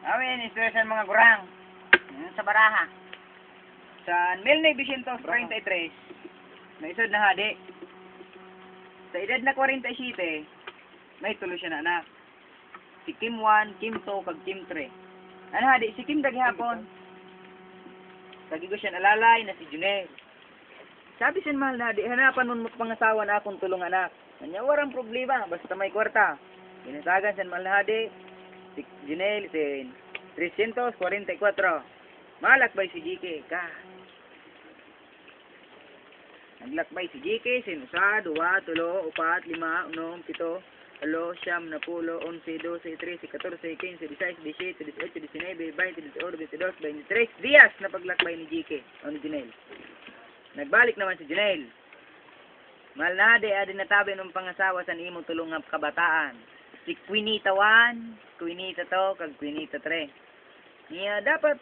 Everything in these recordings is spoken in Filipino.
Amin, instruction mga gurang. Sa baraha. Sa 1933, may isod na hadi. Sa edad na 47, may tulo siya na anak. Si Kim 1, Kim 2, kag Kim 3. Ano hadi, si Kim daghihapon. Kagigo siya nalalay na si Junel. Sabi siya mahal na hadi, hanapan mo pangasawa na akong tulong anak. Kanya warang problema, basta may kwarta. Ginatagan siya mahal na hadi. Si Junel, si 344. Malakbay si GK ka. Naglakbay si GK, sinusa, 2, 3, 4, 5, 6, 7, 8, 9, 10, 11, 12, 13, 14, 15, 16, 17, 18, 19, 20, 21, 22, 23 Dias na paglakbay ni GK o ni Junel. Nagbalik naman si Junel. Mahal na adi natabi ng pangasawa sa imong tulong nga kabataan. Si Quinita 1, Quinita 2, kag Quinita 3. Niya dapat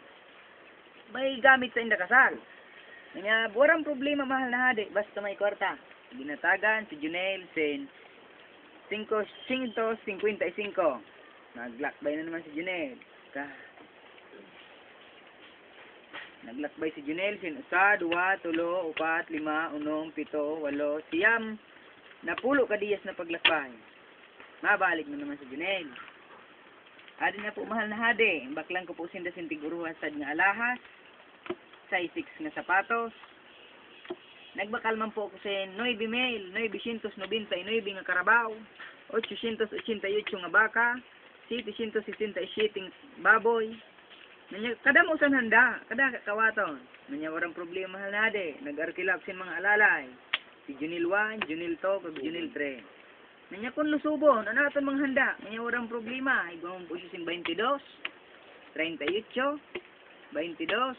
may gamit sa inda kasal. Niya warang problema mahal na hadi basta may kwarta. Ginatagan si Junel sin 555. Naglakbay na naman si Junel. Naglakbay si Junel sin 1, 2, 3, 4, 5, 6, 7, 8, siyam. Napulo ka diyas na paglakbay. Mabalik na naman si Junel. Adi na po mahal na hadi. Baklang ko po sintiguruhan sad nga alahas. Size 6 na sapatos. Nagbakal man po ko sa 9 male, 999 nga karabaw, 888 nga baka, 767 baboy. Nanya kada mo san handa, kada kawaton. Nanya warang problema mahal na hadi. Nag-arkilap sin mga alalay. Si Junil 1, Junil 2, kag Junil 3. Nanya kun lusubon, ano aton mga handa? Nanya warang problema. Igawon po siya sin 22, 38, 22.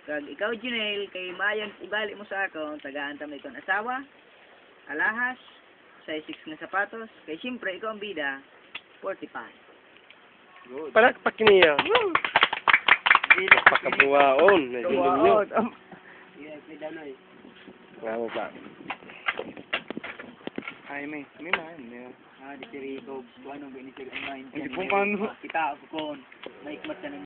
Kag ikaw Junel, kay mayon ibalik mo sa ako, tagaan ta may kon asawa, alahas, size 6 na sapatos, kay siyempre ikaw ang bida, 45. Good. Palakpak niya. Pakabuwaon. Buwaon. Yes, may danoy. Nga ba? Ay, may man. Di siri ikaw, buwan ang binisig ang mind. Hindi po paano. Kita ako kon, naikmat ka ng